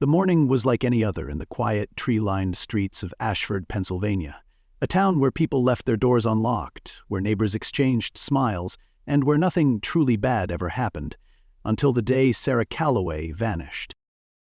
The morning was like any other in the quiet, tree-lined streets of Ashford, Pennsylvania, a town where people left their doors unlocked, where neighbors exchanged smiles, and where nothing truly bad ever happened, until the day Sarah Calloway vanished.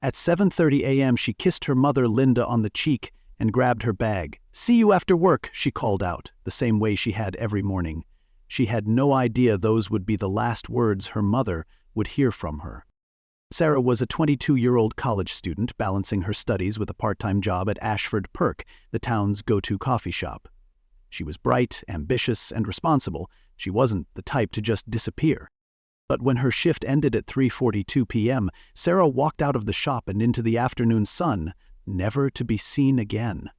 At 7:30 a.m. she kissed her mother Linda on the cheek and grabbed her bag. "See you after work," she called out, the same way she had every morning. She had no idea those would be the last words her mother would hear from her. Sarah was a 22-year-old college student balancing her studies with a part-time job at Ashford Perk, the town's go-to coffee shop. She was bright, ambitious, and responsible. She wasn't the type to just disappear. But when her shift ended at 3:42 p.m., Sarah walked out of the shop and into the afternoon sun, never to be seen again.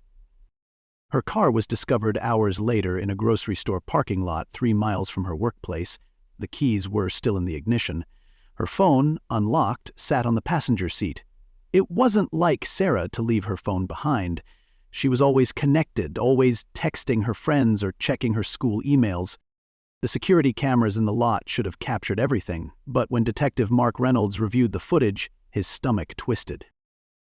Her car was discovered hours later in a grocery store parking lot 3 miles from her workplace. The keys were still in the ignition. Her phone, unlocked, sat on the passenger seat. It wasn't like Sarah to leave her phone behind. She was always connected, always texting her friends or checking her school emails. The security cameras in the lot should have captured everything, but when Detective Mark Reynolds reviewed the footage, his stomach twisted.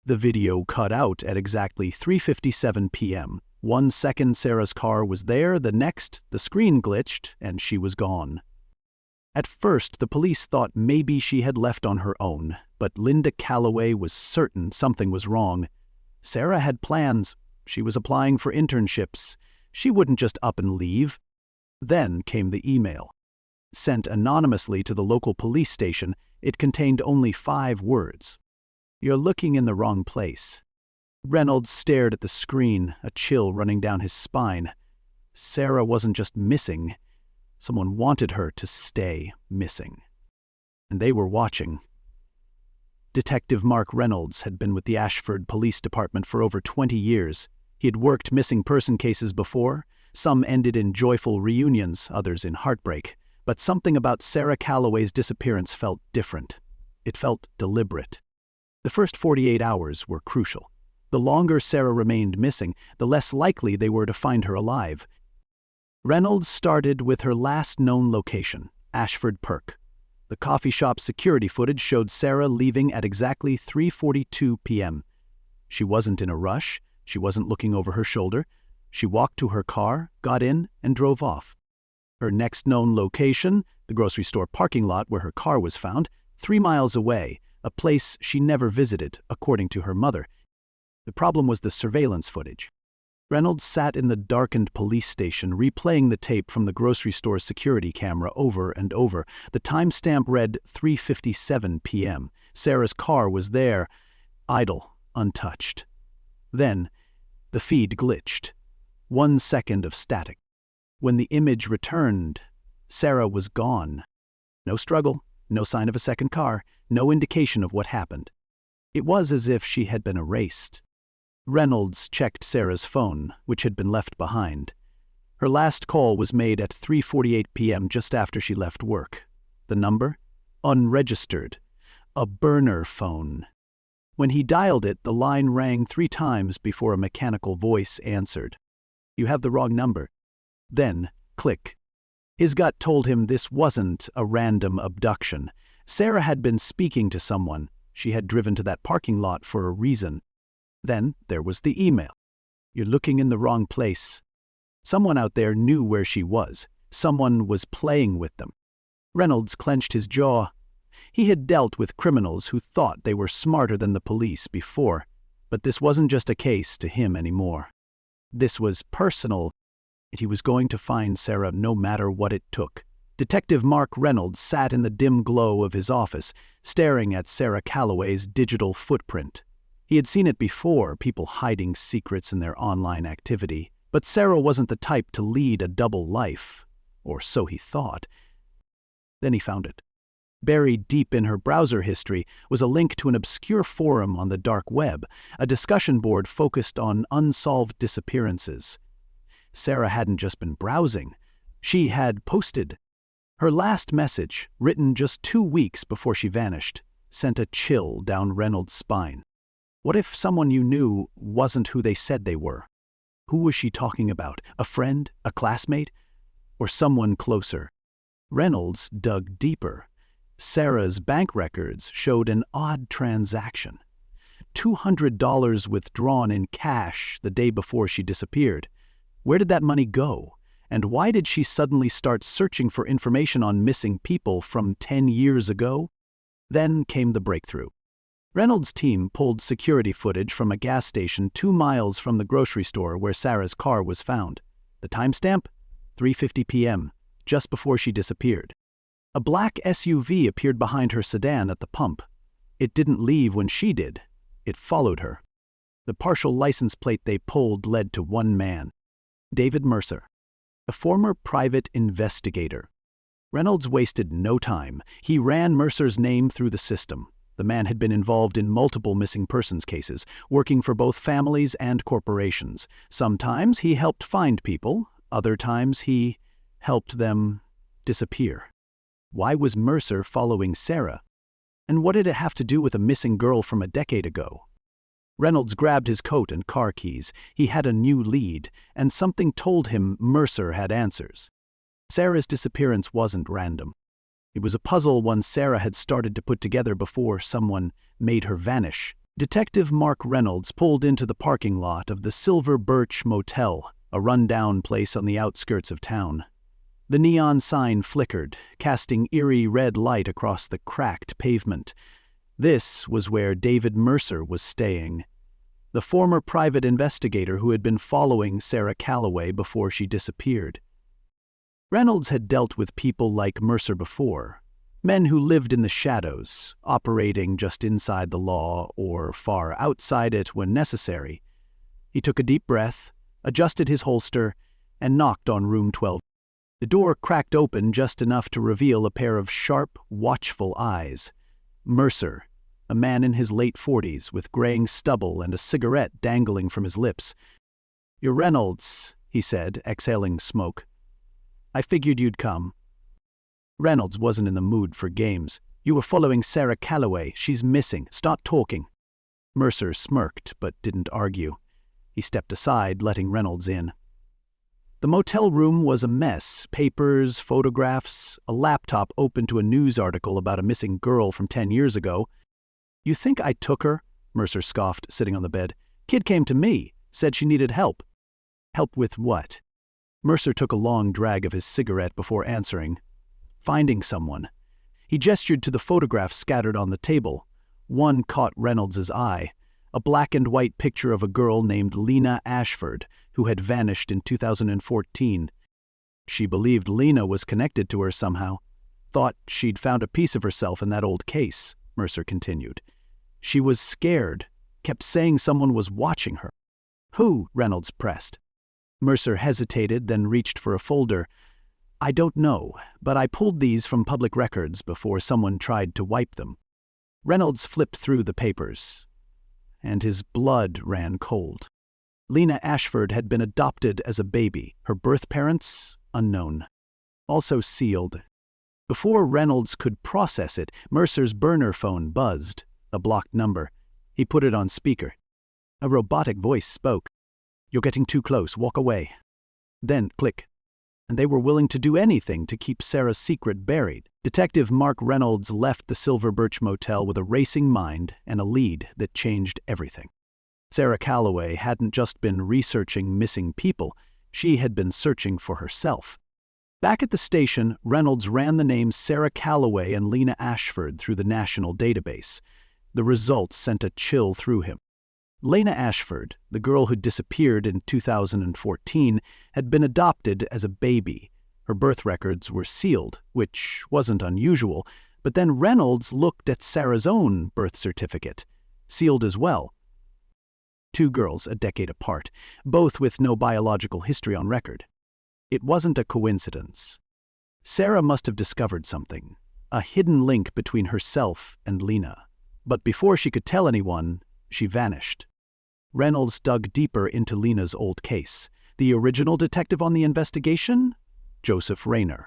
The video cut out at exactly 3:57 p.m. 1 second Sarah's car was there, the next, the screen glitched, and she was gone. At first, the police thought maybe she had left on her own, but Linda Calloway was certain something was wrong. Sarah had plans. She was applying for internships. She wouldn't just up and leave. Then came the email. Sent anonymously to the local police station, it contained only 5 words. "You're looking in the wrong place." Reynolds stared at the screen, a chill running down his spine. Sarah wasn't just missing. Someone wanted her to stay missing. And they were watching. Detective Mark Reynolds had been with the Ashford Police Department for over 20 years. He had worked missing person cases before. Some ended in joyful reunions, others in heartbreak. But something about Sarah Calloway's disappearance felt different. It felt deliberate. The first 48 hours were crucial. The longer Sarah remained missing, the less likely they were to find her alive. Reynolds started with her last known location, Ashford Perk. The coffee shop's security footage showed Sarah leaving at exactly 3:42 p.m. She wasn't in a rush. She wasn't looking over her shoulder. She walked to her car, got in, and drove off. Her next known location, the grocery store parking lot where her car was found, 3 miles away, a place she never visited, according to her mother. The problem was the surveillance footage. Reynolds sat in the darkened police station, replaying the tape from the grocery store's security camera over and over. The timestamp read 3:57 p.m. Sarah's car was there, idle, untouched. Then, the feed glitched. 1 second of static. When the image returned, Sarah was gone. No struggle, no sign of a second car, no indication of what happened. It was as if she had been erased. Reynolds checked Sarah's phone, which had been left behind. Her last call was made at 3:48 p.m. just after she left work. The number? Unregistered. A burner phone. When he dialed it, the line rang 3 times before a mechanical voice answered. "You have the wrong number." Then, click. His gut told him this wasn't a random abduction. Sarah had been speaking to someone. She had driven to that parking lot for a reason. Then there was the email. "You're looking in the wrong place." Someone out there knew where she was. Someone was playing with them. Reynolds clenched his jaw. He had dealt with criminals who thought they were smarter than the police before, but this wasn't just a case to him anymore. This was personal, and he was going to find Sarah no matter what it took. Detective Mark Reynolds sat in the dim glow of his office, staring at Sarah Calloway's digital footprint. He had seen it before, people hiding secrets in their online activity. But Sarah wasn't the type to lead a double life, or so he thought. Then he found it. Buried deep in her browser history was a link to an obscure forum on the dark web, a discussion board focused on unsolved disappearances. Sarah hadn't just been browsing. She had posted. Her last message, written just 2 weeks before she vanished, sent a chill down Reynolds' spine. What if someone you knew wasn't who they said they were? Who was she talking about? A friend? A classmate? Or someone closer? Reynolds dug deeper. Sarah's bank records showed an odd transaction. $200 withdrawn in cash the day before she disappeared. Where did that money go? And why did she suddenly start searching for information on missing people from 10 years ago? Then came the breakthrough. Reynolds' team pulled security footage from a gas station 2 miles from the grocery store where Sarah's car was found. The timestamp? 3:50 p.m., just before she disappeared. A black SUV appeared behind her sedan at the pump. It didn't leave when she did. It followed her. The partial license plate they pulled led to one man, David Mercer, a former private investigator. Reynolds wasted no time. He ran Mercer's name through the system. The man had been involved in multiple missing persons cases, working for both families and corporations. Sometimes he helped find people, other times he helped them disappear. Why was Mercer following Sarah? And what did it have to do with a missing girl from a decade ago? Reynolds grabbed his coat and car keys. He had a new lead, and something told him Mercer had answers. Sarah's disappearance wasn't random. It was a puzzle one Sarah had started to put together before someone made her vanish. Detective Mark Reynolds pulled into the parking lot of the Silver Birch Motel, a rundown place on the outskirts of town. The neon sign flickered, casting eerie red light across the cracked pavement. This was where David Mercer was staying, the former private investigator who had been following Sarah Calloway before she disappeared. Reynolds had dealt with people like Mercer before, men who lived in the shadows, operating just inside the law or far outside it when necessary. He took a deep breath, adjusted his holster, and knocked on room 12. The door cracked open just enough to reveal a pair of sharp, watchful eyes. Mercer, a man in his late 40s with graying stubble and a cigarette dangling from his lips. "You're Reynolds," he said, exhaling smoke. "I figured you'd come." Reynolds wasn't in the mood for games. "You were following Sarah Calloway. She's missing. Start talking." Mercer smirked, but didn't argue. He stepped aside, letting Reynolds in. The motel room was a mess. Papers, photographs, a laptop open to a news article about a missing girl from 10 years ago. "You think I took her?" Mercer scoffed, sitting on the bed. "Kid came to me, said she needed help." "Help with what?" Mercer took a long drag of his cigarette before answering. "Finding someone." He gestured to the photographs scattered on the table. One caught Reynolds' eye, a black and white picture of a girl named Lena Ashford, who had vanished in 2014. She believed Lena was connected to her somehow. "Thought she'd found a piece of herself in that old case," Mercer continued. "She was scared, kept saying someone was watching her." "Who?" Reynolds pressed. Mercer hesitated, then reached for a folder. "I don't know, but I pulled these from public records before someone tried to wipe them." Reynolds flipped through the papers, and his blood ran cold. Lena Ashford had been adopted as a baby, her birth parents unknown. Also sealed. Before Reynolds could process it, Mercer's burner phone buzzed, a blocked number. He put it on speaker. A robotic voice spoke. "You're getting too close, walk away." Then, click. And they were willing to do anything to keep Sarah's secret buried. Detective Mark Reynolds left the Silver Birch Motel with a racing mind and a lead that changed everything. Sarah Calloway hadn't just been researching missing people, she had been searching for herself. Back at the station, Reynolds ran the names Sarah Calloway and Lena Ashford through the national database. The results sent a chill through him. Lena Ashford, the girl who disappeared in 2014, had been adopted as a baby. Her birth records were sealed, which wasn't unusual, but then Reynolds looked at Sarah's own birth certificate, sealed as well. 2 girls a decade apart, both with no biological history on record. It wasn't a coincidence. Sarah must have discovered something, a hidden link between herself and Lena. But before she could tell anyone, she vanished. Reynolds dug deeper into Lena's old case. The original detective on the investigation? Joseph Rayner,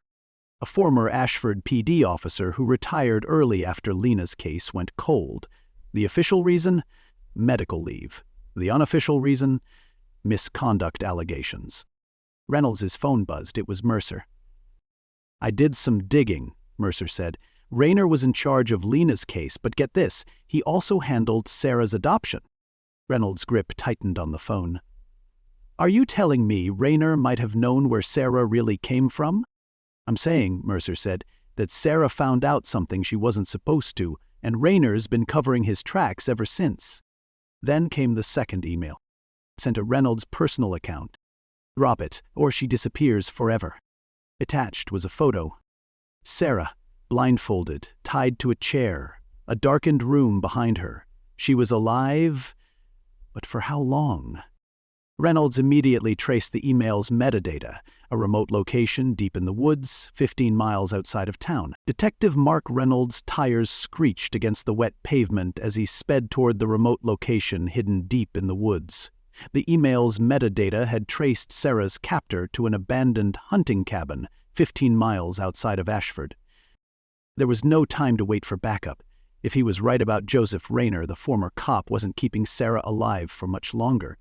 a former Ashford PD officer who retired early after Lena's case went cold. The official reason? Medical leave. The unofficial reason? Misconduct allegations. Reynolds' phone buzzed. It was Mercer. "I did some digging," Mercer said. Rayner was in charge of Lena's case, but get this, he also handled Sarah's adoption. Reynolds' grip tightened on the phone. Are you telling me Rayner might have known where Sarah really came from? I'm saying, Mercer said, that Sarah found out something she wasn't supposed to, and Rayner's been covering his tracks ever since. Then came the second email, sent to Reynolds' personal account. Drop it, or she disappears forever. Attached was a photo. Sarah, blindfolded, tied to a chair, a darkened room behind her. She was alive, but for how long? Reynolds immediately traced the email's metadata, a remote location deep in the woods, 15 miles outside of town. Detective Mark Reynolds' tires screeched against the wet pavement as he sped toward the remote location hidden deep in the woods. The email's metadata had traced Sarah's captor to an abandoned hunting cabin 15 miles outside of Ashford. There was no time to wait for backup. If he was right about Joseph Rayner, the former cop wasn't keeping Sarah alive for much longer.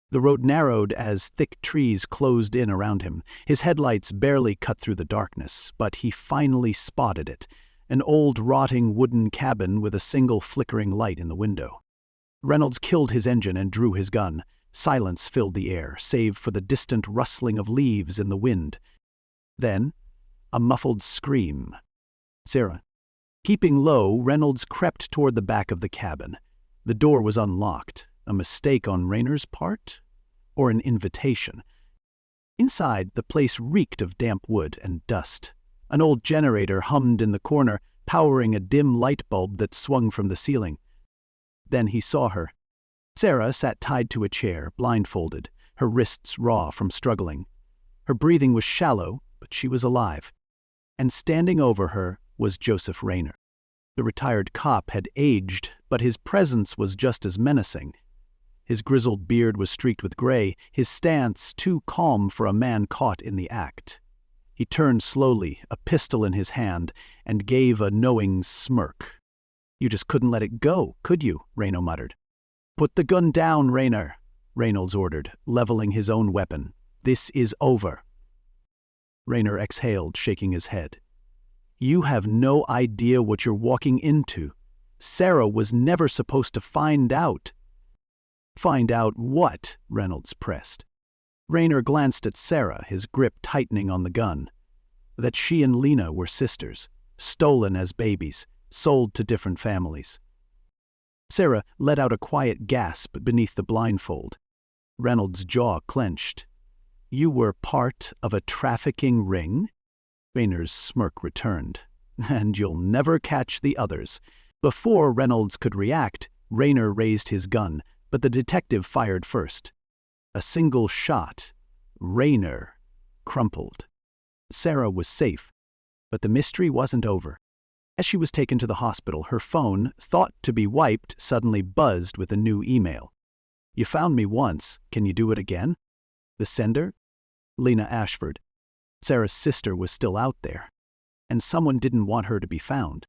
The road narrowed as thick trees closed in around him. His headlights barely cut through the darkness, but he finally spotted it, an old rotting wooden cabin with a single flickering light in the window. Reynolds killed his engine and drew his gun. Silence filled the air, save for the distant rustling of leaves in the wind. Then, a muffled scream. Sarah. Keeping low, Reynolds crept toward the back of the cabin. The door was unlocked. A mistake on Rayner's part? Or an invitation? Inside, the place reeked of damp wood and dust. An old generator hummed in the corner, powering a dim light bulb that swung from the ceiling. Then he saw her. Sarah sat tied to a chair, blindfolded, her wrists raw from struggling. Her breathing was shallow, but she was alive. And standing over her was Joseph Rayner. The retired cop had aged, but his presence was just as menacing. His grizzled beard was streaked with gray, his stance too calm for a man caught in the act. He turned slowly, a pistol in his hand, and gave a knowing smirk. You just couldn't let it go, could you? Rayner muttered. Put the gun down, Rayner, Reynolds ordered, leveling his own weapon. This is over. Rayner exhaled, shaking his head. You have no idea what you're walking into. Sarah was never supposed to find out. Find out what? Reynolds pressed. Rayner glanced at Sarah, his grip tightening on the gun. That she and Lena were sisters, stolen as babies, sold to different families. Sarah let out a quiet gasp beneath the blindfold. Reynolds' jaw clenched. You were part of a trafficking ring? Rayner's smirk returned. And you'll never catch the others. Before Reynolds could react, Rayner raised his gun, but the detective fired first. A single shot. Rayner crumpled. Sarah was safe, but the mystery wasn't over. As she was taken to the hospital, her phone, thought to be wiped, suddenly buzzed with a new email. You found me once. Can you do it again? The sender? Lena Ashford. Sarah's sister was still out there, and someone didn't want her to be found.